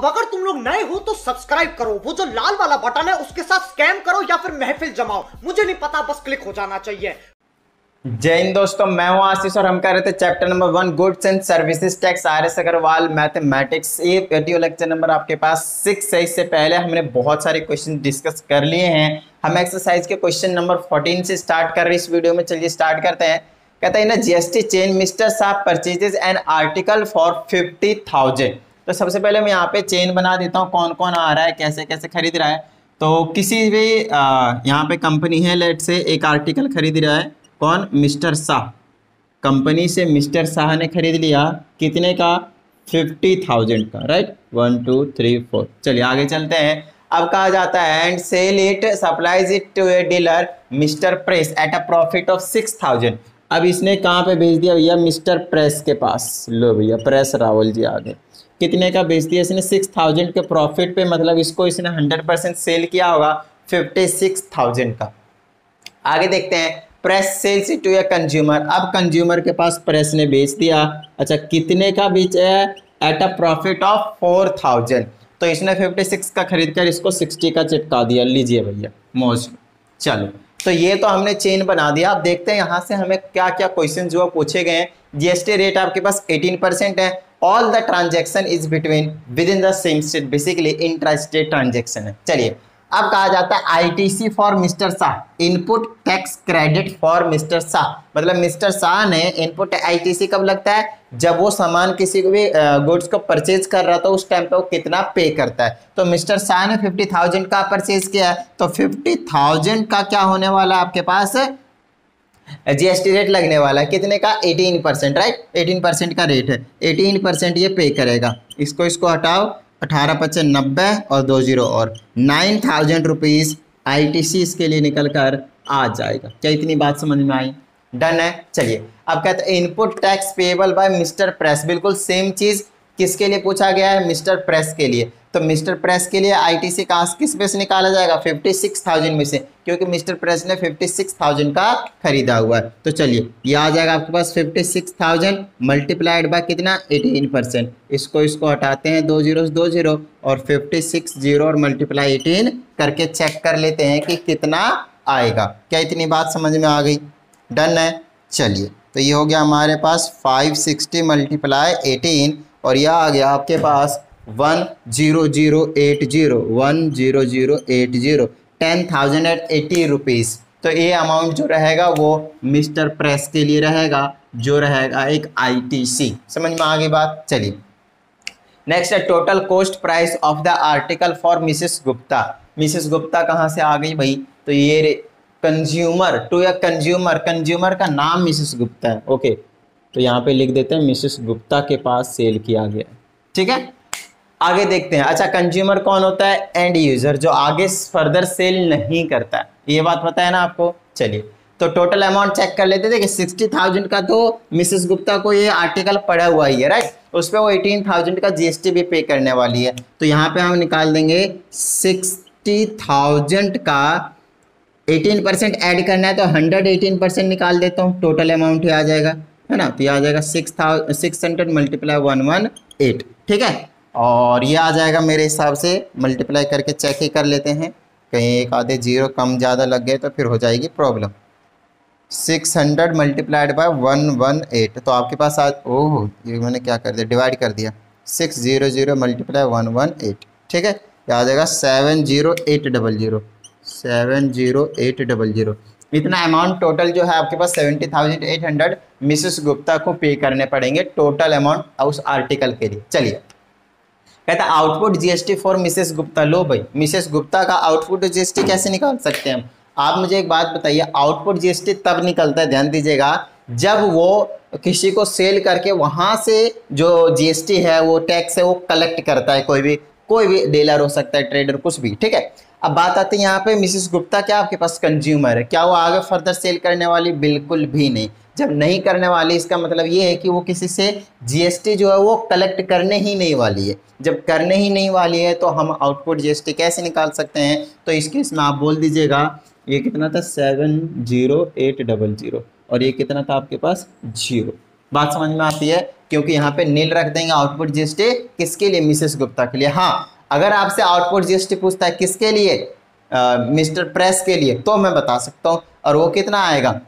अब अगर तुम लोग नए हो तो सब्सक्राइब करो, वो जो लाल वाला बटन है उसके साथ स्कैम करो या फिर महफिल जमाओ, मुझे नहीं पता, बस क्लिक हो जाना चाहिए। जय हिंद दोस्तों, मैं हूं आशीष और हम कर रहे थे chapter number 1 goods and services tax RS Agarwal mathematics. ये वीडियो लेक्चर नंबर आपके पास 6 है। इससे पहले हमने बहुत सारे क्वेश्चन डिस्कस कर लिए हैं। हम एक्सरसाइज के क्वेश्चन नंबर 14 से स्टार्ट कर रहे हैं इस वीडियो में। चलिए स्टार्ट करते हैं। कहता है ना, जीएसटी चेन मिस्टर साहब परचेजेज एन आर्टिकल फॉर 50,000। तो सबसे पहले मैं यहाँ पे चेन बना देता हूँ, कौन कौन आ रहा है, कैसे कैसे खरीद रहा है। तो किसी भी यहाँ पे कंपनी है, लेट से एक आर्टिकल खरीद रहा है, कौन? मिस्टर शाह। कंपनी से मिस्टर शाह ने खरीद लिया, कितने का? 50,000 का, राइट। 1 2 3 4। चलिए आगे चलते हैं। अब कहा जाता है and sell it supplies it to a dealer mister Press at a profit of 6,000। अब इसने कहाँ पे भेज दिया भैया? मिस्टर प्रेस के पास। लो भैया, प्रेस रावल जी आगे। कितने का बेच दिया इसने? 6,000 के प्रॉफिट पे, मतलब इसको इसने 100% सेल किया होगा 56,000 का। आगे देखते हैं, Press sells to a consumer. अब कंज्यूमर के पास प्रेस ने बेच दिया। अच्छा, कितने का बेचा है? Eight a profit of 4,000। तो इसने 56 का खरीद कर इसको 60 का चिपका दिया। लीजिए भैया मोस्ट। चलो, तो ये तो हमने चेन बना दिया। अब देखते हैं यहाँ से हमें क्या क्या क्वेश्चन जो पूछे गए हैं। जीएसटी रेट आपके पास 18% है। All the transaction is between with in the same state, basically intra state transaction है। चलिए, अब कहा जाता है ITC for mister Shah, input tax credit for mister Shah. मतलब मिस्टर शाह ने इनपुट आईटीसी कब लगता है? जब वो सामान किसी को भी गुड्स को परचेज कर रहा था, उस टाइम पे वो कितना पे करता है। तो मिस्टर शाह ने 50,000 का परचेज किया है, तो 50,000 का क्या होने वाला है आपके पास? जीएसटी रेट लगने वाला है। कितने का? 18%, राइट। 18% का रेट है, 18% ये पे करेगा। इसको हटाओ, 18 पच्चीस 90 और 20 और 9,000 रुपीज़ ITC इसके लिए निकल कर आ जाएगा। क्या इतनी बात समझ में आई? डन है। चलिए, अब कहते हैं input tax payable by mister press. बिल्कुल सेम चीज़ किसके लिए पूछा गया है? मिस्टर प्रेस के लिए। तो मिस्टर प्रेस के लिए ITC किस में से निकाला जाएगा? 56,000 में से, क्योंकि मिस्टर प्रेस ने 56,000 का खरीदा हुआ है। तो चलिए, ये आ जाएगा आपके पास 56,000 मल्टीप्लाइड बाय कितना? 18%। इसको हटाते हैं, 2 0 2 0 और 56 0 और मल्टीप्लाई 18 करके चेक कर लेते हैं कि कितना आएगा। क्या इतनी बात समझ में आ गई? डन है। चलिए, तो ये हो गया हमारे पास 560 मल्टीप्लाई 18 और यह आ गया आपके पास 10080 10080 10,080 रुपीज़। तो ये अमाउंट जो रहेगा वो मिस्टर प्रेस के लिए रहेगा, जो रहेगा एक ITC। समझ में आ गई बात? चलिए नेक्स्ट है total cost price of the article for Mrs Gupta. Mrs Gupta कहाँ से आ गई भाई? तो ये कंज्यूमर टू या कंज्यूमर का नाम मिसेस गुप्ता है। ओके, तो यहाँ पे लिख देते हैं मिसेस गुप्ता के पास सेल किया गया। ठीक है, आगे देखते हैं। अच्छा, कंज्यूमर कौन होता है? एंड यूजर, जो आगे फर्दर सेल नहीं करता है। ये बात पता है ना आपको? चलिए, तो टोटल अमाउंट चेक कर लेते थे कि 60,000 का तो मिसेस गुप्ता को ये आर्टिकल पड़ा हुआ ही है, राइट। उस पर वो 18,000 का GST भी पे करने वाली है। तो यहाँ पे हम निकाल देंगे 60,000 का 18% ऐड करना है, तो 118% निकाल देता हूँ, टोटल अमाउंट ही आ जाएगा, है ना। तो ये आ जाएगा 600 मल्टीप्लाई 118। ठीक है, और ये आ जाएगा मेरे हिसाब से, मल्टीप्लाई करके चेक ही कर लेते हैं, कहीं एक आधे जीरो कम ज़्यादा लग गए तो फिर हो जाएगी प्रॉब्लम। 600 मल्टीप्लाइड बाय 118, तो आपके पास आज, ओह ये मैंने क्या कर दिया, डिवाइड कर दिया। 600 मल्टीप्लाई 118, ठीक है, ये आ जाएगा 70800। इतना अमाउंट टोटल जो है आपके पास 70,800 मिसेस गुप्ता को पे करने पड़ेंगे, टोटल अमाउंट उस आर्टिकल के लिए। चलिए, कहता है output GST for Mrs Gupta. लो भाई, मिसेस गुप्ता का आउटपुट GST कैसे निकाल सकते हैं हम? आप मुझे एक बात बताइए, आउटपुट GST तब निकलता है, ध्यान दीजिएगा, जब वो किसी को सेल करके वहां से जो GST है, वो टैक्स है, वो कलेक्ट करता है। कोई भी डीलर हो सकता है, ट्रेडर, कुछ भी। ठीक है, अब बात आती है यहाँ पे मिसेस गुप्ता क्या आपके पास कंज्यूमर है, क्या वो आगे फर्दर सेल करने वाली? बिल्कुल भी नहीं। जब नहीं करने वाली, इसका मतलब ये है कि वो किसी से GST जो है वो कलेक्ट करने ही नहीं वाली है। जब करने ही नहीं वाली है तो हम आउटपुट GST कैसे निकाल सकते हैं? तो इस केस में आप बोल दीजिएगा, ये कितना था? 70800 और ये कितना था आपके पास? 0। बात समझ में आती है? क्योंकि यहाँ पे नील रख देंगे आउटपुट जीएसटी किसके लिए, मिसेस गुप्ता के लिए। हाँ, अगर आपसे आउटपुट जीएसटी पूछता है किसके लिए, मिस्टर प्रेस के लिए, तो मैं बता सकता हूँ। और वो कितना आएगा,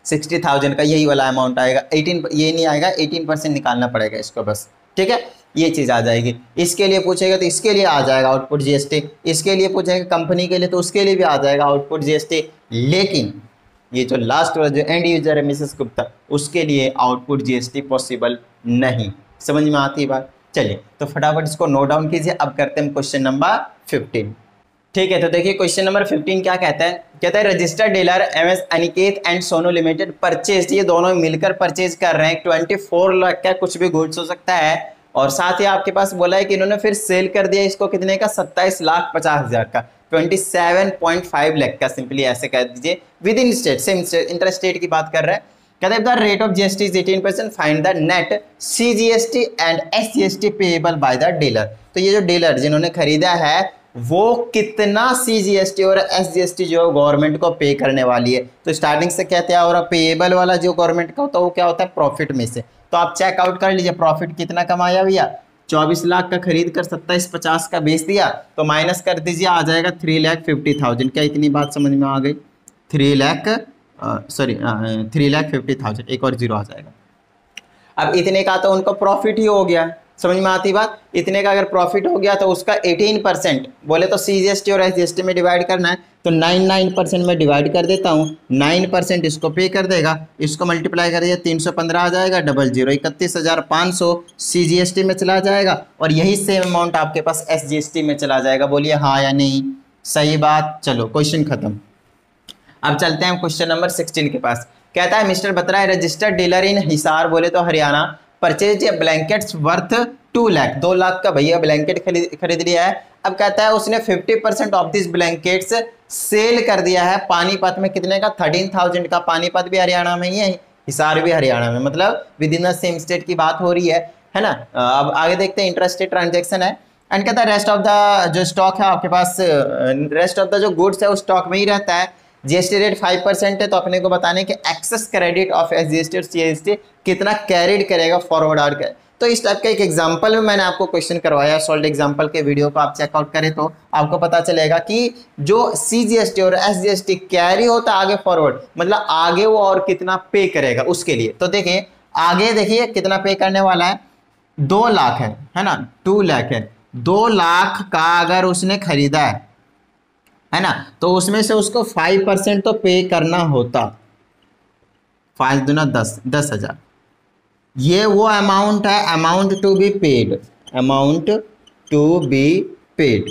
60,000 का यही वाला अमाउंट आएगा। 18 ये नहीं आएगा, 18% निकालना पड़ेगा इसको बस, ठीक है, ये चीज़ आ जाएगी। इसके लिए पूछेगा तो इसके लिए आ जाएगा आउटपुट जीएसटी, इसके लिए पूछेगा कंपनी के लिए तो उसके लिए भी आ जाएगा आउटपुट जीएसटी। लेकिन ये जो लास्ट वाला जो एंड यूजर है मिसेस गुप्ता, उसके लिए आउटपुट जीएसटी पॉसिबल नहीं। समझ में आती है बात। चलिए तो फटाफट इसको नोट डाउन कीजिए। अब करते हैं क्वेश्चन नंबर 15। ठीक है, तो देखिए क्वेश्चन नंबर 15 क्या कहता है, कहता है registered dealer MS Aniket and Sonu limited purchase, ये दोनों मिलकर परचेज कर रहे हैं 24 लाख का कुछ भी गुड्स हो सकता है, और साथ ही आपके पास बोला है कि इन्होंने फिर सेल कर दिया इसको कितने का, 27,50,000 का, 27.5 लाख का, सिंपली ऐसे कह दीजिए, with in state, same state, inter state की बात कर रहे हैं। कहते हैं the rate of GST is 18%, find the net CGST and SGST payable by the dealer. तो ये जो डीलर जिन्होंने खरीदा है वो कितना सीजीएसटी और एसजीएसटी जो गवर्नमेंट को पे करने वाली है। तो स्टार्टिंग से कहते हैं, और पेएबल वाला जो गवर्नमेंट का होता है वो क्या होता है, प्रॉफिट में से। तो आप चेकआउट कर लीजिए प्रॉफिट कितना कमाया भैया, 24 लाख का खरीद कर 27,50 का बेच दिया, तो माइनस कर दीजिए, आ जाएगा 3,50,000। क्या इतनी बात समझ में आ गई, 3,50,000, एक और जीरो आ जाएगा। अब इतने का तो उनको प्रॉफिट ही हो गया, समझ में आती बात। इतने का अगर प्रॉफिट हो गया तो उसका 18% बोले तो सीजीएसटी और एसजीएसटी में डिवाइड करना है, तो 99% में डिवाइड कर देता हूँ, 9% इसको पे कर देगा, इसको मल्टीप्लाई कर दिया 315 आ जाएगा, 00 31,500 सीजीएसटी में चला जाएगा, और यही सेम अमाउंट आपके पास एसजीएसटी में चला जाएगा। बोलिए हाँ या नहीं, सही बात। चलो क्वेश्चन खत्म। अब चलते हैं क्वेश्चन नंबर 16 के पास। कहता है मिस्टर बत्रा रजिस्टर्ड डीलर इन हिसार बोले तो Haryana purchase blankets worth 2 lakh, 2 lakh का भैया ब्लैंकेट खरीद लिया है। अब कहता है उसने 50% ऑफ दिस ब्लैंकेट्स सेल कर दिया है पानीपत में, कितने का, 13,000 का। पानीपत भी हरियाणा में ही है, हिसार भी हरियाणा में, मतलब with in the same state की बात हो रही है ना। अब आगे देखते हैं, इंटरस्टेट ट्रांजेक्शन है। एंड कहता है रेस्ट ऑफ द जो स्टॉक है आपके पास, रेस्ट ऑफ द जो गुड्स है वो स्टॉक में ही रहता है। जीएसटी रेट 5% है, तो अपने को बताने कि एक्सेस क्रेडिट ऑफ एसजीएसटी और सीजीएसटी कितना कैरिड करेगा फॉरवर्ड आर का। तो इस टाइप का एक एग्जांपल में मैंने आपको क्वेश्चन करवाया, सॉल्व एग्जांपल के वीडियो को आप चेकआउट करें तो आपको पता चलेगा कि जो सीजीएसटी और एसजीएसटी कैरी होता है आगे फॉरवर्ड, मतलब आगे वो और कितना पे करेगा उसके लिए। तो देखिए आगे देखिए कितना पे करने वाला है, 2 लाख है ना, 2 लाख है। 2 लाख का अगर उसने खरीदा है ना, तो उसमें से उसको 5% तो पे करना होता, 5 दूना 10, 10,000। ये वो अमाउंट है, amount to be paid, amount to be paid,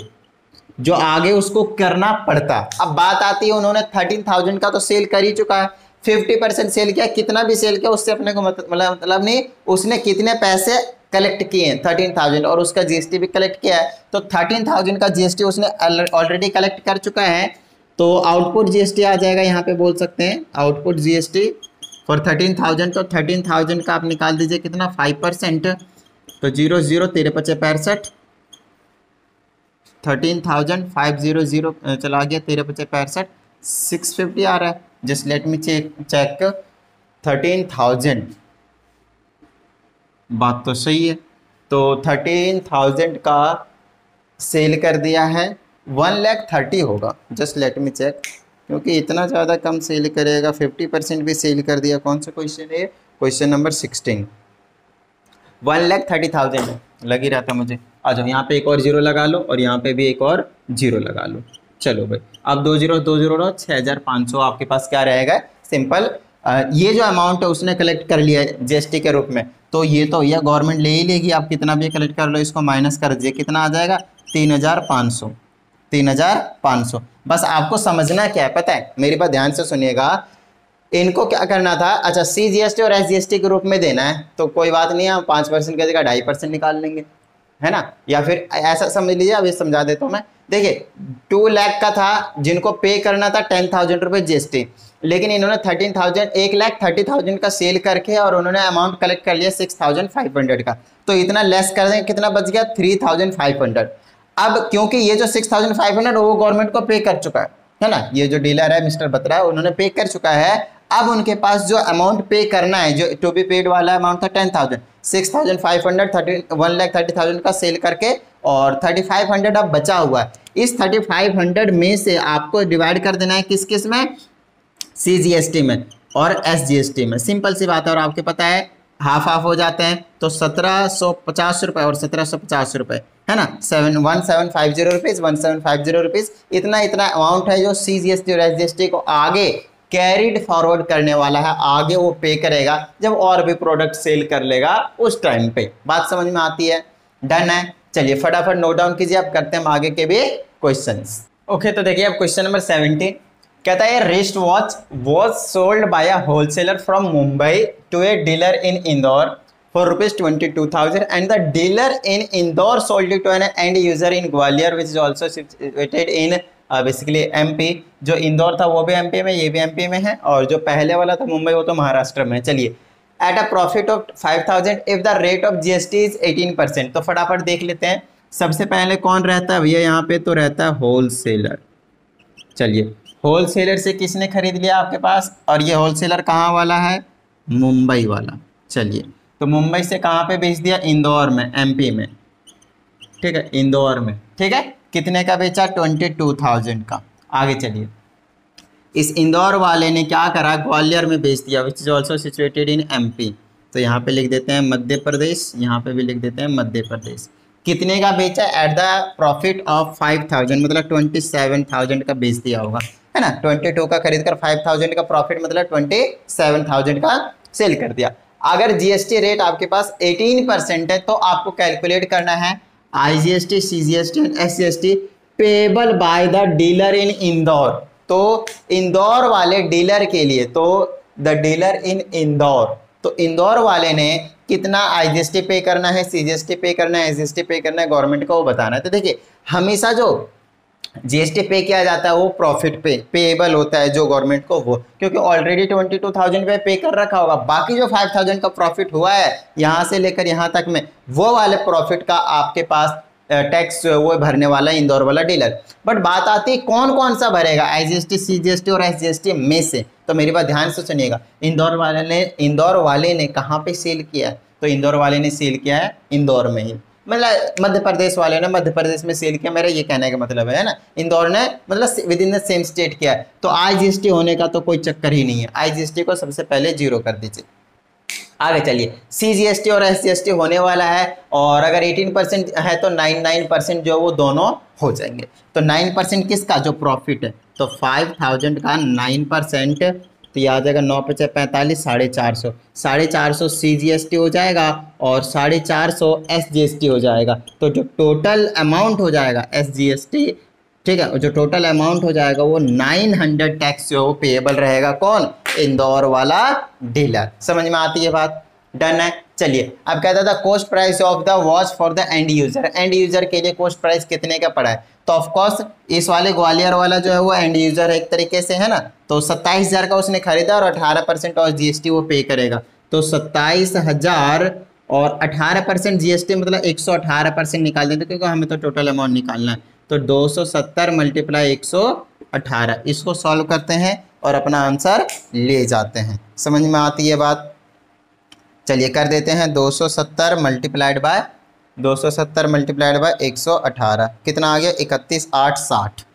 जो आगे उसको करना पड़ता। अब बात आती है उन्होंने 13,000 का तो सेल कर ही चुका है, 50% सेल किया, कितना भी सेल किया उससे अपने को मतलब नहीं, उसने कितने पैसे कलेक्ट किए हैं 13,000, और उसका जीएसटी भी कलेक्ट किया है, तो 13,000 का जीएसटी उसने ऑलरेडी कलेक्ट कर चुका है। तो आउटपुट जीएसटी आ जाएगा, यहाँ पे बोल सकते हैं आउटपुट जीएसटी फॉर 13,000। तो 13,000 का आप निकाल दीजिए कितना, 5%, तो 0 0 13 5 65, 13,500 चला गया, 13 5 65, 650 आ रहा है। जस्ट लेट मी चेक 13,000, बात तो सही है। तो 13,000 का सेल कर दिया है, 1,30,000 होगा। जस्ट लेट मी चेक, क्योंकि इतना ज़्यादा कम सेल करेगा, 50% भी सेल कर दिया। कौन सा क्वेश्चन है, क्वेश्चन नंबर 16। 1,30,000 लग ही रहा था मुझे। आ जाओ यहाँ पे एक और जीरो लगा लो, और यहाँ पे भी एक और जीरो लगा लो। चलो भाई, अब 2 0 2 0 6,500 आपके पास क्या रहेगा, सिंपल। ये जो अमाउंट है उसने कलेक्ट कर लिया है जीएसटी के रूप में, तो ये तो यह गवर्नमेंट ले ही लेगी। आप कितना भी कलेक्ट कर लो, इसको माइनस कर दीजिए, कितना आ जाएगा, 3,500, 3,500। बस आपको समझना क्या है पता है, मेरी बात ध्यान से सुनिएगा। इनको क्या करना था, अच्छा सीजीएसटी और एसजीएसटी के रूप में देना है, तो कोई बात नहीं है, हम 5% की जगह 2.5% निकाल लेंगे, है ना। या फिर ऐसा समझ लीजिए, अभी समझा देता हूँ मैं। देखिए 2 लाख का था, जिनको पे करना था 10,000 रुपये जीएसटी, लेकिन इन्होंने 13,000 1,30,000 का सेल करके और उन्होंने अमाउंट कलेक्ट कर लिया 6,500 का, तो इतना लेस कर देंगे, कितना बच गया, 3,500। अब क्योंकि ये जो 6,500 वो गवर्नमेंट को पे कर चुका है ना, ये जो डीलर है मिस्टर बत्रा, उन्होंने पे कर चुका है। अब उनके पास जो अमाउंट पे करना है, जो टू बी पेड वाला अमाउंट था 10,000, 6,500 1,30,000 का सेल करके और 3,500 अब बचा हुआ है। इस 3,500 में से आपको डिवाइड कर देना है किस किस में, CGST में और SGST में। सिंपल सी बात है, और आपको पता है हाफ हाफ हो जाते हैं, तो 1,750 रुपये और 1,750 रुपये है ना, 1750 रुपीज़ 1750 रुपीज़, इतना अमाउंट है जो CGST और SGST को आगे कैरिड फॉरवर्ड करने वाला है, आगे वो पे करेगा जब और भी प्रोडक्ट सेल कर लेगा उस टाइम पे। बात समझ में आती है? डन है। चलिए फटाफट नोट डाउन कीजिए, अब करते हैं हम आगे के भी क्वेश्चंस। ओके, तो देखिए अब क्वेश्चन नंबर 17 कहता है wrist watch was sold by a wholesaler from Mumbai to a dealer in Indore for ₹22,000 and the dealer in Indore sold it to an end user in Gwalior which is also situated in basically MP। जो इंदौर था वो भी MP में, ये भी MP में है, और जो पहले वाला था मुंबई वो तो महाराष्ट्र में है। चलिए eight a profit of 5,000 if the rate of GST is 18%। तो फटाफट देख लेते हैं, सबसे पहले कौन रहता है भैया यहाँ पे, तो रहता है होलसेलर। चलिए होलसेलर से किसने खरीद लिया आपके पास, और ये होलसेलर कहाँ वाला है, मुंबई वाला। चलिए तो मुंबई से कहाँ पे बेच दिया, इंदौर में, MP में, ठीक है, इंदौर में, ठीक है। कितने का बेचा, 22,000 का। आगे चलिए, इस इंदौर वाले ने क्या करा, ग्वालियर में बेच दिया विच is also situated in MP। तो यहाँ पे लिख देते हैं मध्य प्रदेश, यहाँ पे भी लिख देते हैं मध्य प्रदेश। कितने का बेचा, एट द प्रॉफिट ऑफ 5,000, मतलब 27,000 का बेच दिया होगा, है ना। 22 का खरीद कर 5,000 का प्रॉफिट, मतलब 27,000 का सेल कर दिया। अगर GST रेट आपके पास 18% है तो आपको कैलकुलेट करना है IGST, CGST and SGST payable by the dealer in Indore. तो इंदौर वाले डीलर के लिए, तो द डीलर इन इंदौर, तो इंदौर वाले ने कितना IGST पे करना है, CGST पे करना है, SGST पे करना है गवर्नमेंट को, वो बताना है। तो देखिए हमेशा जो GST पे किया जाता है वो प्रॉफिट पे पेएबल होता है जो गवर्नमेंट को, वो क्योंकि ऑलरेडी 22,000 पे कर रखा होगा। बाकी जो 5,000 का प्रॉफिट हुआ है यहाँ से लेकर यहाँ तक में, वो वाले प्रॉफिट का आपके पास टैक्स वो भरने वाला है इंदौर वाला डीलर। बट बात आती है कौन कौन सा भरेगा IGST, CGST और SGST में से, तो मेरी बात ध्यान से सुनिएगा। इंदौर वाले ने कहाँ पे सेल किया है, तो इंदौर वाले ने सेल किया है इंदौर में ही, मतलब मध्य प्रदेश वाले ने मध्य प्रदेश में सेल किया, मेरा ये कहने का मतलब है ना। इंदौर ने मतलब with in the same state किया है, तो IGST होने का तो कोई चक्कर ही नहीं है। IGST को सबसे पहले 0 कर दीजिए। आगे चलिए, CGST और SGST होने वाला है, और अगर 18% है तो 9% जो वो दोनों हो जाएंगे। तो 9% किसका, जो प्रॉफिट है, तो 5,000 का 9%, तो यह आ जाएगा 9 × 45, 450, 450 CGST हो जाएगा और 450 SGST हो जाएगा। तो जो टोटल अमाउंट हो जाएगा SGST, ठीक है, जो टोटल अमाउंट हो जाएगा वो 900 टैक्स जो पेएबल रहेगा, कौन, इंदौर वाला डीलर। समझ में आती है बात? डन है। चलिए अब कहता था cost price of the watch for the end user. And user के लिए कॉस्ट प्राइस कितने का पड़ा है, तो ऑफकोर्स इस वाले ग्वालियर वाला जो है वो एंड यूजर एक तरीके से, है ना। तो 27,000 का उसने खरीदा और 18% और GST वो पे करेगा। तो 27,000 और 18% GST, मतलब 118% निकाल देते, क्योंकि हमें तो टोटल अमाउंट निकालना है। तो 270 × 118, इसको सॉल्व करते हैं और अपना आंसर ले जाते हैं। समझ में आती है बात? चलिए कर देते हैं 270 × 118, कितना आ गया, 31,860,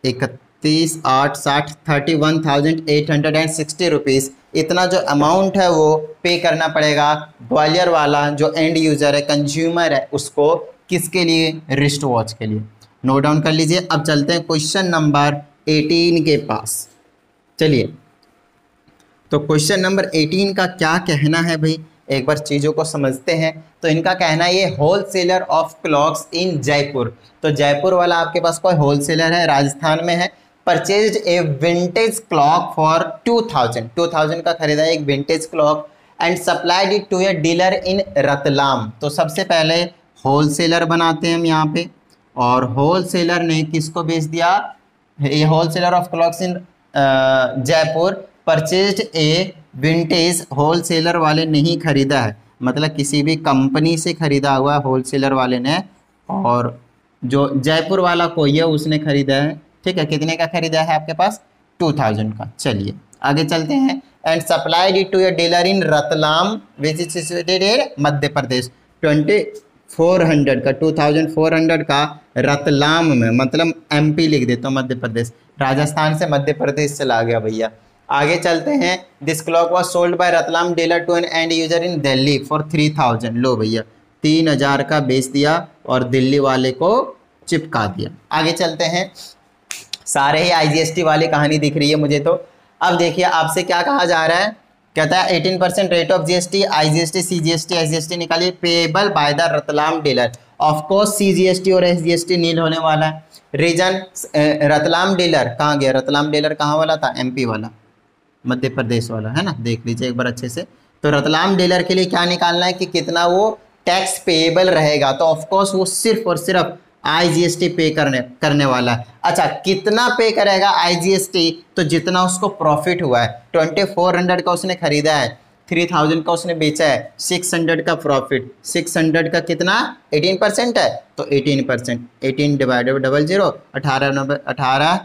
31,860, 31,860 रुपीज़। इतना जो अमाउंट है वो पे करना पड़ेगा ग्वालियर वाला जो एंड यूज़र है, कंज्यूमर है, उसको, किसके लिए, रिस्ट वॉच के लिए। नोट डाउन कर लीजिए। अब चलते हैं क्वेश्चन नंबर 18 के पास। चलिए तो क्वेश्चन नंबर 18 का क्या कहना है भाई, एक बार चीज़ों को समझते हैं। तो इनका कहना है ये होलसेलर ऑफ क्लॉक्स इन जयपुर। तो जयपुर वाला आपके पास कोई होलसेलर है, राजस्थान में है, purchased a vintage clock for 2,000 का खरीदा एक vintage clock and supplied it to a dealer in Ratlam. तो सबसे पहले होलसेलर बनाते हैं हम यहाँ पे, और होलसेलर ने किसको बेच दिया, ये wholesaler of clocks in Jaipur purchased a vintage, wholesaler वाले नहीं खरीदा है, मतलब किसी भी कंपनी से खरीदा हुआ है होलसेलर वाले ने, और जो जयपुर वाला कोई है उसने खरीदा है, ठीक है। कितने का खरीदा है आपके पास, 2,000 का। चलिए आगे चलते हैं। And supplied it to a dealer in Ratlam which is situated in Madhya Pradesh. 2400 का 2400 का रतलाम में, मतलब एमपी लिख देता हूँ, मध्य प्रदेश, राजस्थान से मध्य प्रदेश चला गया भैया। आगे चलते हैं। This clock was sold by Ratlam dealer to an end user in Delhi for 3000। लो भैया 3000 का बेच दिया और दिल्ली वाले को चिपका दिया। आगे चलते हैं। सारे ही IGST वाली कहानी दिख रही है मुझे तो। अब देखिए आपसे क्या कहा जा रहा है, कहता है 18% rate of GST, IGST, CGST, SGST निकालिए payable by the Ratlam dealer. Of course CGST और SGST नील होने वाला है। रीजन रतलाम डीलर कहाँ गया, रतलाम डीलर कहाँ वाला था, MP वाला, मध्य प्रदेश वाला है ना, देख लीजिए एक बार अच्छे से। तो रतलाम डीलर के लिए क्या निकालना है कि कितना वो टैक्स पेएबल रहेगा, तो ऑफ कोर्स वो सिर्फ और सिर्फ IGST पे करने वाला है। अच्छा कितना पे करेगा IGST, तो जितना उसको प्रॉफिट हुआ है। 2400 का उसने खरीदा है, 3000 का उसने बेचा है, 600 का प्रॉफिट, 600 का कितना 18% है, तो 18%, 18 डिवाइडेड 00, 18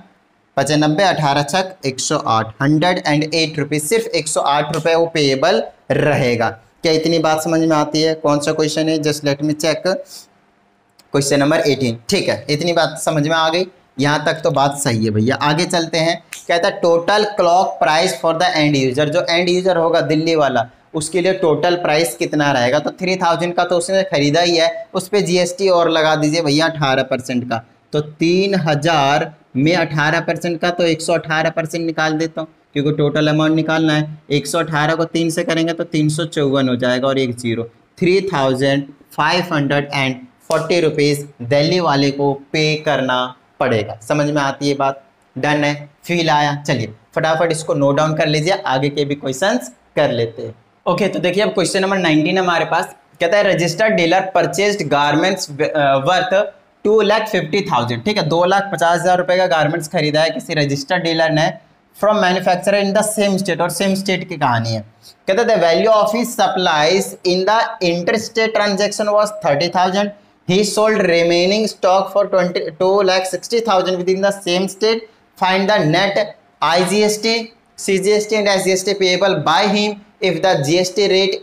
95, 18 छक 108, 108 रुपये, सिर्फ 108 रुपये वो पेएबल रहेगा। क्या इतनी बात समझ में आती है? कौन सा क्वेश्चन है, just let me check, question number 18। ठीक है, इतनी बात समझ में आ गई, यहाँ तक तो बात सही है भैया। आगे चलते हैं। कहता है total clock price for the end user, जो एंड यूजर होगा दिल्ली वाला, उसके लिए टोटल प्राइस कितना रहेगा, तो 3000 का तो उसने खरीदा ही है, उस पर GST और लगा दीजिए भैया 18% का, तो 3000 में 18% का, तो 118% निकाल देता हूँ क्योंकि टोटल अमाउंट निकालना है। 118 को 3 से करेंगे तो 354 हो जाएगा और एक जीरो, 3540 रुपीज़ दिल्ली वाले को पे करना पड़ेगा। समझ में आती है बात? डन है, फील आया? चलिए फटाफट इसको नोट डाउन कर लीजिए, आगे के भी क्वेश्चंस कर लेते हैं। ओके तो देखिए अब क्वेश्चन नंबर 19 हमारे पास। कहता है registered dealer purchased garments worth 2,50,000। ठीक है, 2,50,000 रुपए का गारमेंट्स खरीदा है किसी रजिस्टर्ड डीलर ने from manufacturer in the same state, और सेम स्टेट की कहानी है। कहते हैं the value of his supplies in the interstate transaction was 30,000। He sold remaining stock for 2,60,000 within the same state. Find the net IGST, CGST and SGST payable by him if the GST rate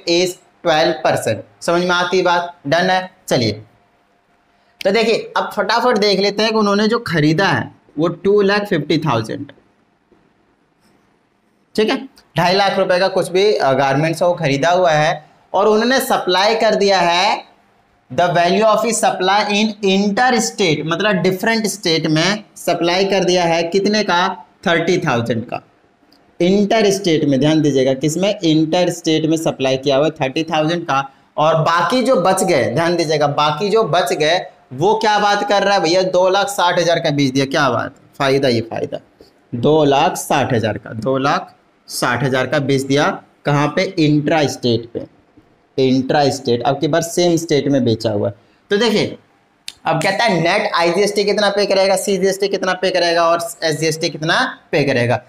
is 12%. समझ में आती बात? Done है। चलिए तो देखिए अब फटाफट देख लेते हैं कि उन्होंने जो खरीदा है वो 2,50,000। ठीक है, 2.5 लाख रुपए का कुछ भी गारमेंट्स वो खरीदा हुआ है और उन्होंने सप्लाई कर दिया है। The value of E supply in inter state, मतलब डिफरेंट स्टेट में सप्लाई कर दिया है, कितने का? 30,000 का। इंटर स्टेट में ध्यान दीजिएगा, किसमें? इंटर स्टेट में सप्लाई किया हुआ 30,000 का। और बाकी जो बच गए, ध्यान दीजिएगा, बाकी जो बच गए वो क्या बात कर रहा है भैया? 2,60,000 का बेच दिया। क्या बात, फायदा ही फायदा। 2,60,000 का, 2,60,000 का बेच दिया। कहाँ पे? इंट्रा स्टेट पे, इंट्रा स्टेट। अब की बार सेम स्टेट में बेचा हुआ है। तो देखिए अब कहता है नेट IGST कितना पे करेगा, CGST कितना पे करेगा और SGST कितना पे करेगा।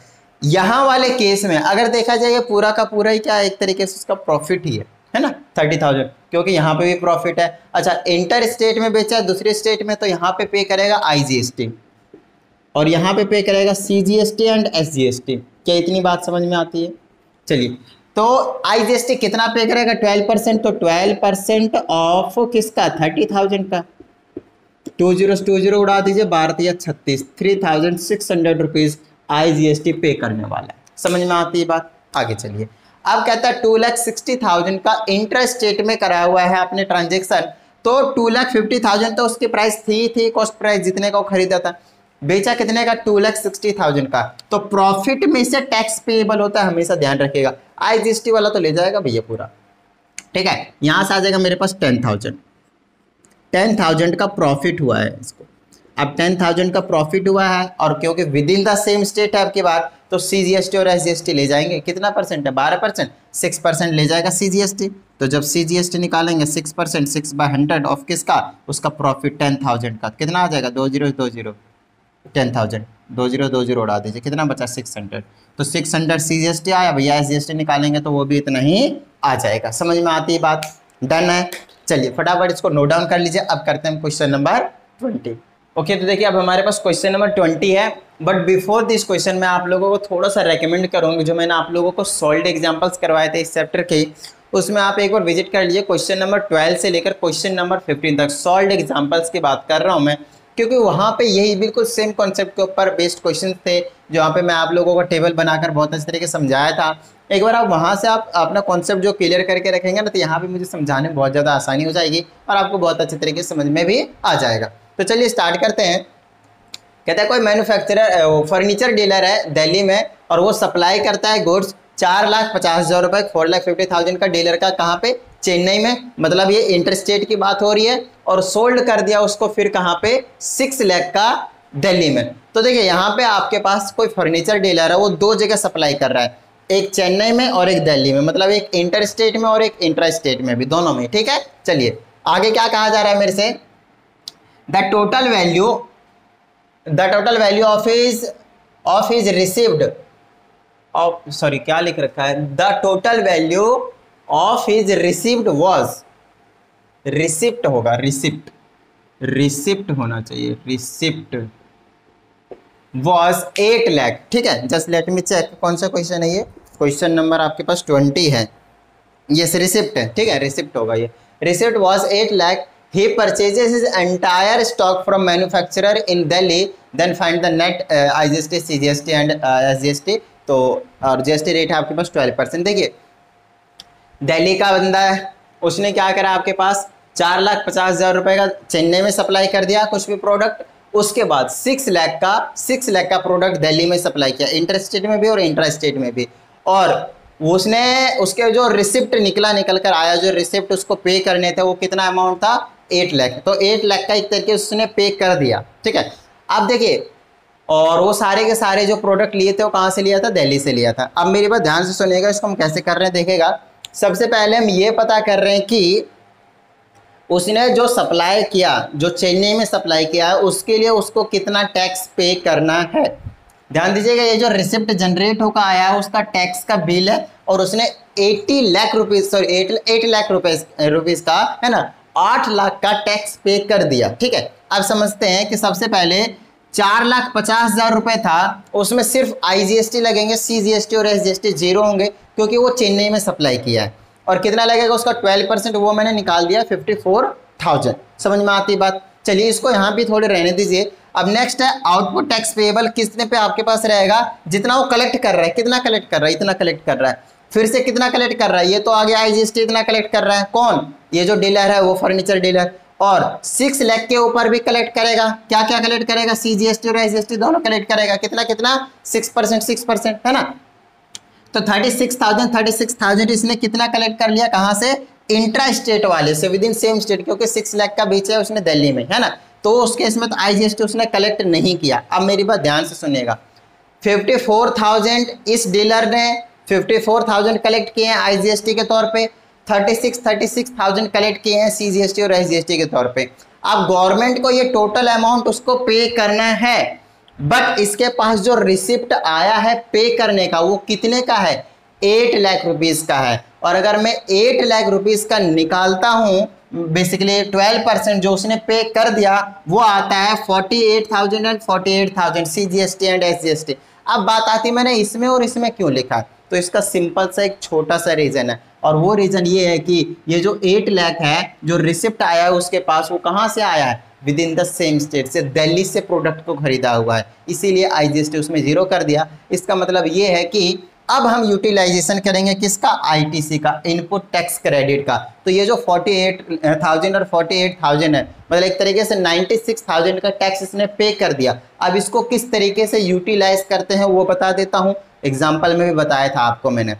यहाँ वाले केस में अगर देखा जाए ये पूरा का पूरा ही क्या एक तरीके से उसका प्रॉफिट ही है ना, 30,000, क्योंकि यहाँ पे भी प्रॉफिट है। अच्छा इंटर स्टेट में बेचा है दूसरे स्टेट में, तो यहाँ पे करेगा IGST और यहाँ पे करेगा CGST एंड SGST। क्या इतनी बात समझ में आती है? चलिए तो IGST कितना पे करेगा? 12%, तो 12% ऑफ किसका? 30,000 का। 20 उड़ा दीजिए, 12 36, 3,600 रुपीज IGST पे करने वाला है। समझ में आती है बात? आगे चलिए। अब कहता है 2,60,000 का इंटरेस्ट स्टेट में करा हुआ है आपने ट्रांजेक्शन, तो 2,50,000 तो उसकी प्राइस थी कॉस्ट प्राइस जितने का वो खरीदा था। बेचा कितने का? 2,60,000 का। तो प्रॉफिट में से टैक्स पेएबल होता है, हमेशा ध्यान रखिएगा। IGST वाला तो ले जाएगा भैया पूरा। ठीक है, यहां से आ जाएगा मेरे पास 10,000 का प्रॉफिट हुआ है इसको। अब 10,000 का प्रॉफिट हुआ है और क्योंकि with in the same state है आपकी बात, तो CGST और SGST ले जाएंगे। कितना परसेंट है? 12%, 6% ले जाएगा CGST। तो जब CGST निकालेंगे 6%, 6/100 ऑफ किसका? उसका प्रॉफिट 10,000 का। कितना आ जाएगा? 2020, 10,000, 2020 उड़ा दीजिए, कितना बचा? 600। तो 600 CGST आया भैया, SGST निकालेंगे तो वो भी इतना ही आ जाएगा। समझ में आती है बात? डन है। चलिए फटाफट इसको नोट डाउन कर लीजिए। अब करते हैं क्वेश्चन नंबर 20। ओके तो देखिए अब हमारे पास क्वेश्चन नंबर 20 है, बट बिफोर दिस क्वेश्चन मैं आप लोगों को थोड़ा सा रेकमेंड करूंगा, जो मैंने आप लोगों को सॉल्ड एग्जांपल्स करवाए थे इस चैप्टर के, उसमें आप एक बार विजिट कर लीजिए। क्वेश्चन नंबर 12 से लेकर क्वेश्चन नंबर 15 तक सॉल्ड एग्जांपल्स की बात कर रहा हूं मैं, क्योंकि वहाँ पे यही बिल्कुल सेम कॉन्सेप्ट के ऊपर बेस्ड क्वेश्चन थे, जहाँ पे मैं आप लोगों को टेबल बनाकर बहुत अच्छे तरीके से समझाया था। एक बार आप वहाँ से आप अपना कॉन्सेप्ट जो क्लियर करके रखेंगे ना, तो यहाँ पे मुझे समझाने में बहुत ज़्यादा आसानी हो जाएगी और आपको बहुत अच्छे तरीके से समझ में भी आ जाएगा। तो चलिए स्टार्ट करते हैं। कहता है कोई मैन्युफैक्चरर फर्नीचर डीलर है दिल्ली में और वो सप्लाई करता है गुड्स 4,50,000 रुपये, 4,50,000 का डीलर का कहाँ पे, चेन्नई में, मतलब ये इंटर स्टेट की बात हो रही है, और सोल्ड कर दिया उसको फिर कहाँ पे, 6 लाख का दिल्ली में। तो देखिए यहाँ पे आपके पास कोई फर्नीचर डीलर है, वो 2 जगह सप्लाई कर रहा है, एक चेन्नई में और एक दिल्ली में, मतलब एक इंटर स्टेट में और एक इंट्रा स्टेट में भी, दोनों में। ठीक है, चलिए आगे क्या कहा जा रहा है मेरे से, the total value of his received, sorry क्या लिख रखा है, the total value of his received was, receipt होगा, रिसिप्ट होना चाहिए, रिसिप्ट वाज 8 लाख। ठीक है, जस्ट लेट मी चेक कौन सा क्वेश्चन है ये, क्वेश्चन नंबर आपके पास 20 है, ये रिसिप्ट है। ठीक है, रिसिप्ट होगा ये, receipt was 8 lakh. He purchases his entire stock from manufacturer in Delhi, then find the net IGST, CGST and SGST। तो और GST रेट है आपके पास 12%। देखिए दिल्ली का बंदा है, उसने क्या करा, आपके पास 4,50,000 रुपए का चेन्नई में सप्लाई कर दिया कुछ भी प्रोडक्ट, उसके बाद 6 लाख का प्रोडक्ट दिल्ली में सप्लाई किया, इंटर स्टेट में भी और इंट्रा स्टेट में भी, और उसने उसके जो रिसिप्ट निकल कर आया, जो रिसिप्ट उसको पे करने थे, वो कितना अमाउंट था, 8 लाख। तो 8 लाख का एक तरीके से उसने पे कर दिया। ठीक है, अब देखिए, और वो सारे के सारे जो प्रोडक्ट लिए थे वो कहाँ से लिया था, दिल्ली से लिया था। अब मेरी बात ध्यान से सुनिएगा, इसको हम कैसे कर रहे हैं देखिएगा। सबसे पहले हम ये पता कर रहे हैं कि उसने जो सप्लाई किया, जो चेन्नई में सप्लाई किया है, उसके लिए उसको कितना टैक्स पे करना है। ध्यान दीजिएगा, ये जो रिसिप्ट जनरेट होकर आया है उसका टैक्स का बिल है, और उसने 80 lakh rupees, sorry 8 lakh rupees का है ना, 8 लाख का टैक्स पे कर दिया। ठीक है, अब समझते हैं कि सबसे पहले 4,50,000 रुपए था, उसमें सिर्फ IGST लगेंगे, CGST और SGST जीरो होंगे, क्योंकि वो चेन्नई में सप्लाई किया है। और कितना लगेगा उसका 12%, वो मैंने निकाल दिया 54,000। समझ में आती बात। चलिए इसको यहाँ भी थोड़े रहने दीजिए। अब नेक्स्ट है आउटपुट टैक्स पेएबल, कितने पे आपके पास रहेगा, जितना वो कलेक्ट कर रहा है, कितना कलेक्ट कर रहा है, इतना कलेक्ट कर रहा है, फिर से कितना कलेक्ट कर रहा है, ये तो आगे IGST इतना कलेक्ट कर रहा है, कौन, ये जो डीलर है वो फर्नीचर डीलर, और 6 लाख के ऊपर भी कलेक्ट करेगा, क्या क्या कलेक्ट करेगा, CGST और SGST दोनों कलेक्ट करेगा, कितना कितना, 6% है ना। तो 36,000 इसने कितना कलेक्ट कर लिया, कहाँ से, इंट्रा स्टेट वाले से, विद इन सेम स्टेट, क्योंकि 6 लाख का बेचा है उसने दिल्ली में, है ना, तो उसके इसमें तो IGST उसने कलेक्ट नहीं किया। अब मेरी बात ध्यान से सुनिएगा, 54,000 इस डीलर ने 54,000 कलेक्ट किए हैं IGST के तौर पे, 36,000 कलेक्ट किए हैं CGST और SGST के तौर पे। अब गवर्नमेंट को ये टोटल अमाउंट उसको पे करना है, बट इसके पास जो रिसिप्ट आया है पे करने का, वो कितने का है, 8 लाख रुपीस का है। और अगर मैं 8 लाख रुपीस का निकालता हूं, बेसिकली 12% जो उसने पे कर दिया, वो आता है 48,000 एंड 48,000 CGST एंड SGST। अब बात आती, मैंने इसमें और इसमें क्यों लिखा, तो इसका सिंपल सा एक छोटा सा रीजन है, और वो रीजन ये है कि ये जो 8 लाख है, जो रिसिप्ट आया है उसके पास, वो कहाँ से आया है, with in the same state से, दिल्ली से प्रोडक्ट को खरीदा हुआ है, इसीलिए IGST उसमें जीरो कर दिया। इसका मतलब ये है कि अब हम यूटिलाइजेशन करेंगे किसका, ITC का, इनपुट टैक्स क्रेडिट का। तो ये जो 48,000 और 48,000 है, मतलब एक तरीके से 96,000 का टैक्स इसने पे कर दिया। अब इसको किस तरीके से यूटिलाइज करते हैं वो बता देता हूँ। एग्जाम्पल में भी बताया था आपको, मैंने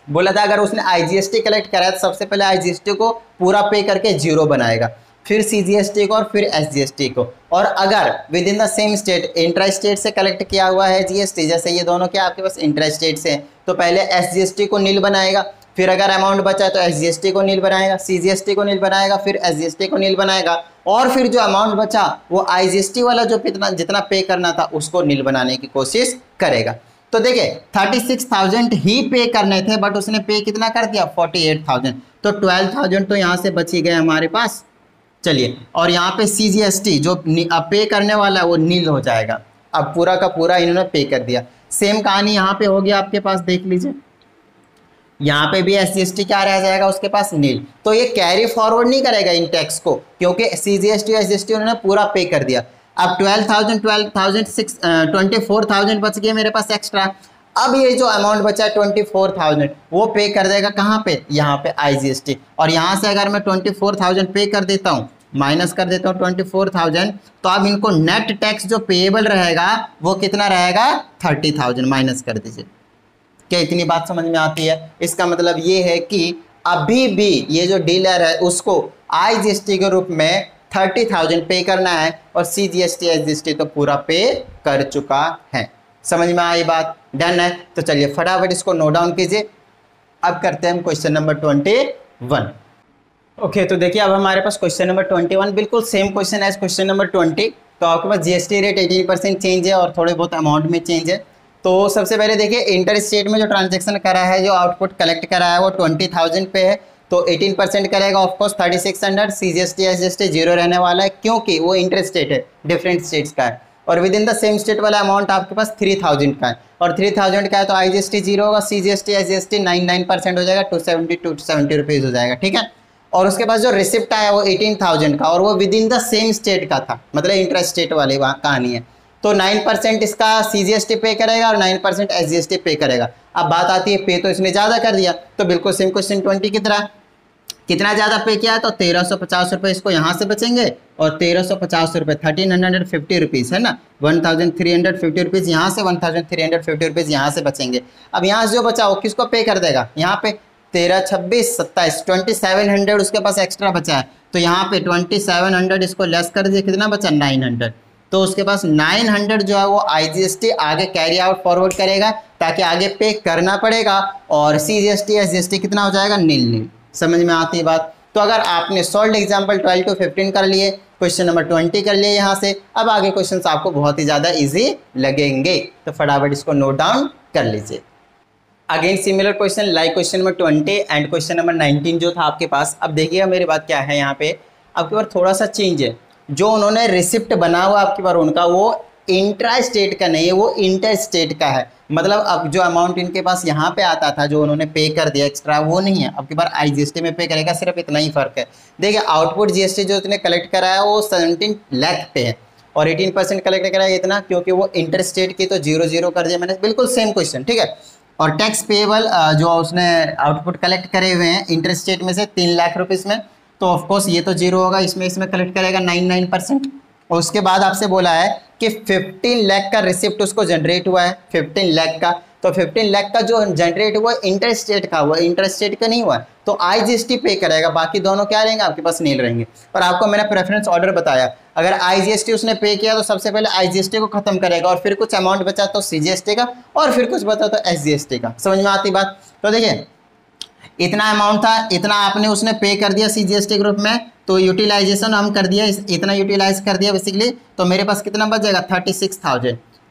बोला था अगर उसने IGST कलेक्ट करा तो सबसे पहले IGST को पूरा पे करके जीरो बनाएगा, फिर CGST को और फिर SGST को, और अगर with in the same state intra state से कलेक्ट किया हुआ है GST, जैसे ये दोनों क्या आपके पास इंट्रा स्टेट से हैं, तो पहले SGST को नील बनाएगा, फिर अगर अमाउंट बचा तो SGST को नील बनाएगा, CGST को नील बनाएगा, फिर SGST को नील बनाएगा, और फिर जो अमाउंट बचा वो IGST वाला जो जितना पे करना था उसको नील बनाने की कोशिश करेगा। तो देखिए 36,000 ही पे करने थे, बट उसने पे कितना कर दिया, 48,000। तो 12,000 तो यहाँ से बची गए हमारे पास। चलिए, और यहाँ पे CGST जो अब पे करने वाला है वो नील हो जाएगा। अब पूरा का पूरा इन्होंने पे कर दिया। सेम कहानी यहाँ पे होगी आपके पास, देख लीजिए, यहाँ पे भी SGST क्या रह जाएगा उसके पास, नील। तो ये कैरी फॉरवर्ड नहीं करेगा इन टैक्स को, क्योंकि CGST और SGST उन्होंने पूरा पे कर दिया। अब 24,000 बच गए मेरे पास एक्स्ट्रा। अब ये जो अमाउंट बचा है 24,000 वो पे कर देगा कहाँ पे, यहाँ पे IGST। और यहाँ से अगर मैं 24,000 पे कर देता हूँ, माइनस कर देता हूँ 24,000, तो अब इनको नेट टैक्स जो पेएबल रहेगा वो कितना रहेगा, 30,000 माइनस कर दीजिए। क्या इतनी बात समझ में आती है? इसका मतलब ये है कि अभी भी ये जो डीलर है उसको IGST के रूप में 30,000 पे करना है, और CGST SGST तो पूरा पे कर चुका है। समझ में आई बात? डन है? तो चलिए फटाफट इसको नोट डाउन कीजिए। अब करते हैं हम क्वेश्चन नंबर 21। ओके, तो देखिए अब हमारे पास क्वेश्चन नंबर 21 बिल्कुल सेम क्वेश्चन है क्वेश्चन नंबर 20। तो आपके पास GST रेट 18% चेंज है और थोड़े बहुत अमाउंट में चेंज है। तो सबसे पहले देखिए इंटर स्टेट में जो ट्रांजेक्शन करा है, जो आउटपुट कलेक्ट करा है वो 20,000 पे है, तो 18% करेगा ऑफकोर्स 3600। CGST SGST जीरो रहने वाला है क्योंकि वो इंटर स्टेट है, डिफरेंट स्टेट्स का है। और with in the same state वाला अमाउंट आपके पास 3000 का है, और 3000 का है तो IGST जीरो होगा, CGST SGST 9% हो जाएगा, 270 रुपीज़ हो जाएगा। ठीक है, और उसके पास जो रिसिप्ट आया वो 18,000 का, और वो with in the same state का था, मतलब इंटर स्टेट वाली कहानी है। तो 9% इसका CGST पे करेगा और 9% SGST पे करेगा। अब बात आती है पे, तो इसने ज़्यादा कर दिया, तो बिल्कुल सेम क्वेश्चन 20 की तरह कितना ज़्यादा पे किया है, तो 1350 रुपये इसको यहाँ से बचेंगे, और 1350 रुपये 1350 रुपीज़ है ना, 1350 रुपीज़ यहाँ से, 1350 रुपीज़ यहाँ से बचेंगे। अब यहाँ से जो बचा वो किसको पे कर देगा, यहाँ पे 13, 26, 27, 2700 उसके पास एक्स्ट्रा बचा है, तो यहाँ पे 2700 इसको लेस कर दिए, कितना बचा 900। तो उसके पास 900 जो है वो IGST आगे कैरी आउट फॉरवर्ड करेगा ताकि आगे पे करना पड़ेगा, और CGST SGST कितना हो जाएगा, नील। समझ में आती है बात? तो अगर आपने सॉल्व एग्जाम्पल 12 to 15 कर लिए, क्वेश्चन नंबर 20 कर लिए यहाँ से, अब आगे क्वेश्चन आपको बहुत ही ज़्यादा ईजी लगेंगे। तो फटाफट इसको नोट डाउन कर लीजिए। Again similar question like question number 20 and question number 19 जो था आपके पास। अब देखिएगा मेरी बात क्या है, यहाँ पे आपके पास थोड़ा सा चेंज है। जो उन्होंने रिसिप्ट बना हुआ आपके पास उनका वो इंट्रा स्टेट का नहीं है, वो इंटर स्टेट का है। मतलब अब जो अमाउंट इनके पास यहाँ पे आता था, जो उन्होंने पे कर दिया एक्स्ट्रा, वो नहीं है, अब की बार IGST में पे करेगा, सिर्फ इतना ही फर्क है। देखिए आउटपुट GST जो उसने कलेक्ट करा है वो 17 लाख पे है, और 18% कलेक्ट करा है इतना, क्योंकि वो इंटर स्टेट की, तो 0 कर दिया मैंने, बिल्कुल सेम क्वेश्चन। ठीक है, और टैक्स पेएबल जो उसने आउटपुट कलेक्ट करे हुए हैं इंटर स्टेट में से 3 लाख रुपीज़ में, तो ऑफकोर्स ये तो जीरो होगा, इसमें कलेक्ट करेगा 9%। और उसके बाद आपसे बोला है कि 15 लाख का रिसिप्ट उसको जनरेट हुआ है, 15 लाख का, तो 15 लाख का जो जनरेट हुआ इंटर स्टेट का हुआ, इंटर स्टेट का नहीं हुआ, तो IGST पे करेगा, बाकी दोनों क्या रहेंगे आपके पास, नील रहेंगे। और आपको मैंने प्रेफरेंस ऑर्डर बताया, अगर IGST उसने पे किया तो सबसे पहले IGST को खत्म करेगा, और फिर कुछ अमाउंट बचा तो CGST का, और फिर कुछ बचा तो SGST का। समझ में आती बात? तो देखिए इतना अमाउंट था, इतना आपने उसने पे कर दिया CGST ग्रुप में, तो यूटिलाइजेशन हम कर दिया, इतना यूटिलाइज कर दिया बेसिकली, तो मेरे पास कितना बच जाएगा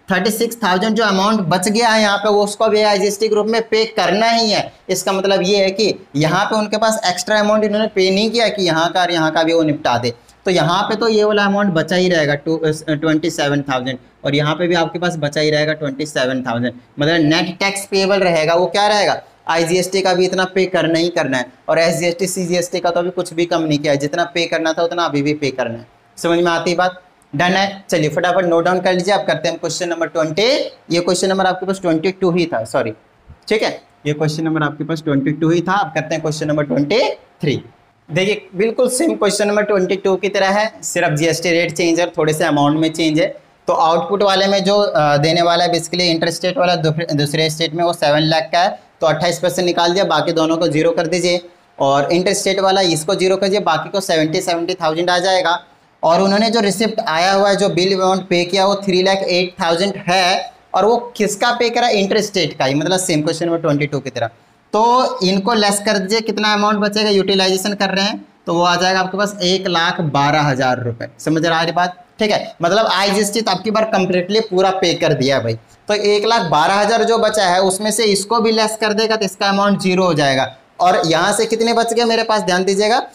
36,000 जो अमाउंट बच गया है यहाँ पे, वो उसको भी IGST ग्रुप में पे करना ही है। इसका मतलब ये है कि यहाँ पे उनके पास एक्स्ट्रा अमाउंट इन्होंने पे नहीं किया कि यहाँ का और यहाँ का भी वो निपटा दे, तो यहाँ पे तो ये वाला अमाउंट बचा ही रहेगा 27,000, और यहाँ पे भी आपके पास बचा ही रहेगा 27,000। मतलब नेट टैक्स पेएबल रहेगा वो क्या रहेगा, IGST का भी इतना पे करना ही करना है, और SGST CGST का तो अभी कुछ भी कम नहीं किया है, जितना पे करना था उतना अभी भी पे करना है। समझ में आती बात? डन है? चलिए फटाफट नोट डाउन कर लीजिए। अब करते हैं क्वेश्चन नंबर 20। ये क्वेश्चन नंबर आपके पास 22 ही था, सॉरी, ठीक है, ये क्वेश्चन नंबर आपके पास 22 ही था। अब करते हैं क्वेश्चन नंबर 23। देखिए बिल्कुल सेम क्वेश्चन नंबर 22 की तरह है, सिर्फ GST रेट चेंज है, थोड़े से अमाउंट में चेंज है। तो आउटपुट वाले में जो देने वाला है बेसिकली इंटर स्टेट वाला, दूसरे स्टेट में वो 7 लाख का है, तो 28% निकाल दिया, बाकी दोनों को जीरो कर दीजिए, और इंटर स्टेट वाला इसको जीरो कर दीजिए, बाकी को 70,000 आ जाएगा। और उन्होंने जो रिसिप्ट आया हुआ है, जो बिल अमाउंट पे किया वो 3,08,000 है, और वो किसका पे करा, इंटर स्टेट का ही, मतलब सेम क्वेश्चन नंबर 22 की तरह। तो इनको लेस कर दीजिए, कितना अमाउंट बचेगा, यूटिलाइजेशन कर रहे हैं, तो वो आ जाएगा आपके पास 1,12,000 रुपये। समझ रहा है बात? ठीक है, मतलब IGST तो आपकी बार कंप्लीटली पूरा पे कर दिया भाई, तो 1,12,000 जो बचा है उसमें से इसको भी लेस कर देगा, तो इसका अमाउंट जीरो हो जाएगा। और यहाँ से कितने बच गए मेरे पास, ध्यान दीजिएगा,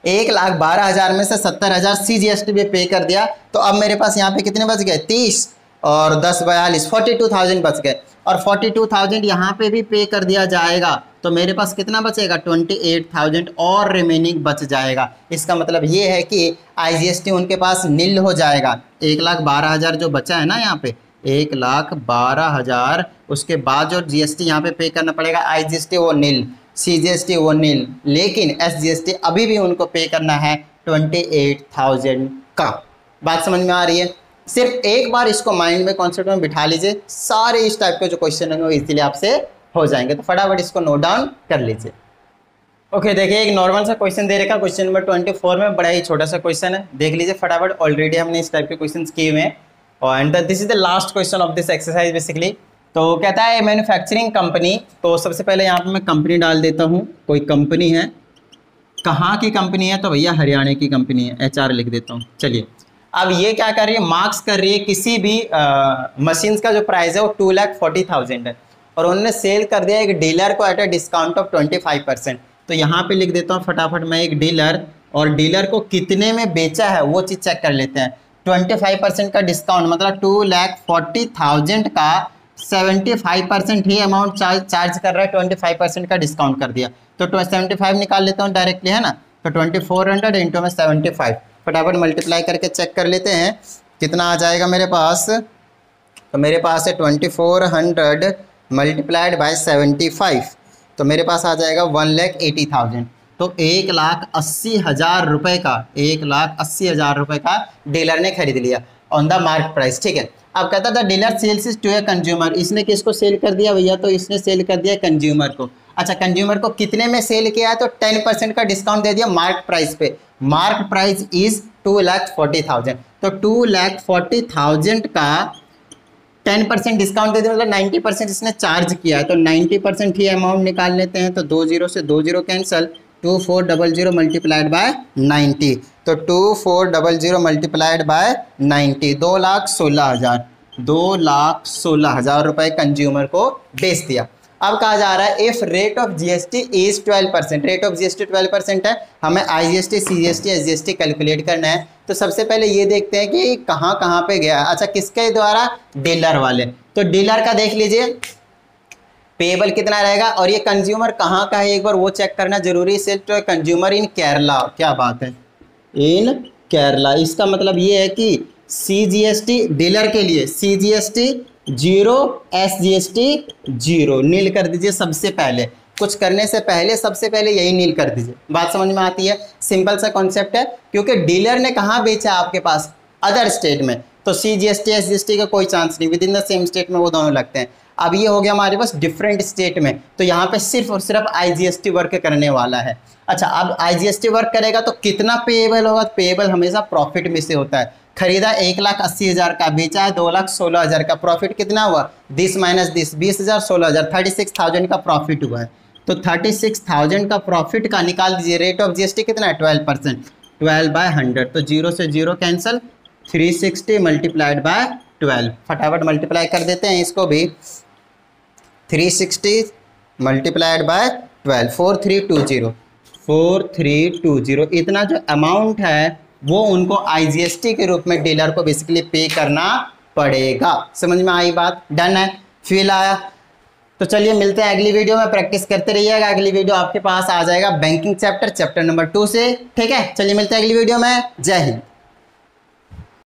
1,12,000 में से 70,000 CGST भी पे कर दिया, तो अब मेरे पास यहाँ पे कितने बच गए, 30 और 10 42 42,000 बच गए। और 42,000 यहाँ पे भी पे कर दिया जाएगा तो मेरे पास कितना बचेगा, 28,000 और रिमेनिंग बच जाएगा। इसका मतलब ये है कि IGST उनके पास नील हो जाएगा। 1,12,000 जो बचा है ना यहाँ पे, 1,12,000, उसके बाद जो GST यहाँ पे करना पड़ेगा, IGST वो नील, CGST वो नील, लेकिन SGST अभी भी उनको पे करना है 28,000 का। बात समझ में आ रही है? सिर्फ एक बार इसको माइंड में कॉन्सेप्ट में बिठा लीजिए, सारे इस टाइप के जो क्वेश्चन होंगे वो इजीली आपसे हो जाएंगे। तो फटाफट इसको नोट डाउन कर लीजिए। ओके, देखिए एक नॉर्मल सा क्वेश्चन दे रखा, क्वेश्चन नंबर 24 में, बड़ा ही छोटा सा क्वेश्चन है, देख लीजिए फटाफट। ऑलरेडी हमने इस टाइप के क्वेश्चन किए हुए हैं और and this is the last question of this exercise basically. तो कहता है मैन्युफैक्चरिंग कंपनी, तो सबसे पहले यहाँ पे मैं कंपनी डाल देता हूँ, कोई कंपनी है, कहाँ की कंपनी है, तो भैया हरियाणा की कंपनी है, HR लिख देता हूँ। चलिए, अब ये क्या कर रही है, मार्क्स कर रही है किसी भी मशीन्स का जो प्राइस है वो 2,40,000 है और उन्होंने सेल कर दिया एक डीलर को एट अ डिस्काउंट ऑफ 25%। तो यहाँ पे लिख देता हूँ फटाफट मैं एक डीलर, और डीलर को कितने में बेचा है वो चीज़ चेक कर लेते हैं। 25% का डिस्काउंट मतलब 2,40,000 का 75% ही अमाउंट चार्ज कर रहा है, 25% का डिस्काउंट कर दिया। तो 75 निकाल लेता हूँ डायरेक्टली, है ना। तो 2400 इंटू में 75, फटाफट मल्टीप्लाई करके चेक कर लेते हैं कितना आ जाएगा मेरे पास। तो मेरे पास है 2400 मल्टीप्लाइड बाय 75, तो मेरे पास आ जाएगा 1,80,000। तो 1,80,000 रुपये का, 1,80,000 रुपये का डीलर ने खरीद लिया ऑन द मार्केट प्राइस, ठीक है। अब कहता था dealer sells to a consumer, इसने किसको सेल कर दिया भैया, तो इसने सेल कर दिया कंज्यूमर को। अच्छा, कंज्यूमर को कितने में सेल किया है, तो 10% का डिस्काउंट दे दिया मार्केट प्राइस पे। मार्केट प्राइस इज 2,40,000, तो 2,40,000 का 10% डिस्काउंट दे दिया, मतलब 90% इसने चार्ज किया है, तो 90% ही अमाउंट निकाल लेते हैं। तो 20 से 20 कैंसल, 2400 मल्टीप्लाइड बाय 90, तो 2400 मल्टीप्लाइड बाय 90, 2,16,000, 2,16,000 रुपये कंज्यूमर को बेच दिया। अब कहा जा रहा है if rate of GST is 12%, rate of GST 12% है, हमें IGST, CGST, SGST कैलकुलेट करना है। तो सबसे पहले ये देखते हैं कि कहाँ कहाँ पे गया। अच्छा, किसके द्वारा, डीलर वाले, तो डीलर का देख लीजिए पेबल कितना रहेगा, और ये कंज्यूमर कहाँ का है एक बार वो चेक करना जरूरी। सिर्फ कंज्यूमर इन केरला, क्या बात है, इन केरला। इसका मतलब ये है कि CGST डीलर के लिए CGST 0, SGST 0, नील कर दीजिए सबसे पहले, कुछ करने से पहले सबसे पहले यही नील कर दीजिए। बात समझ में आती है, सिंपल सा कॉन्सेप्ट है, क्योंकि डीलर ने कहाँ बेचा आपके पास, अदर स्टेट में, तो CGST SGST का कोई चांस नहीं, with in the same state में वो दोनों लगते हैं। अब ये हो गया हमारे पास डिफरेंट स्टेट में, तो यहाँ पे सिर्फ और सिर्फ IGST वर्क करने वाला है। अच्छा, अब IGST वर्क करेगा तो कितना पेएबल होगा, पेएबल हमेशा प्रॉफिट में से होता है। खरीदा 1,80,000 का, बेचा है 2,16,000 का, प्रॉफिट कितना हुआ, 10 माइनस 10, 20,000, 16,000, 36,000 का प्रॉफिट हुआ है। तो 36,000 का प्रॉफिट का निकाल दीजिए, रेट ऑफ GST कितना है, 12%, 12/100, तो 0 से 0 कैंसल, 360 मल्टीप्लाइड बाय 12, फटाफट मल्टीप्लाई कर देते हैं इसको भी, 360 मल्टीप्लाइड बाय 12, 4320, 4320, इतना जो अमाउंट है वो उनको IGST के रूप में डीलर को बेसिकली पे करना पड़ेगा। समझ में आई बात, डन है, फील आया। तो चलिए मिलते हैं अगली वीडियो में, प्रैक्टिस करते रहिएगा। अगली वीडियो आपके पास आ जाएगा बैंकिंग चैप्टर नंबर 2 से, ठीक है। चलिए मिलते हैं अगली वीडियो में, जय हिंद।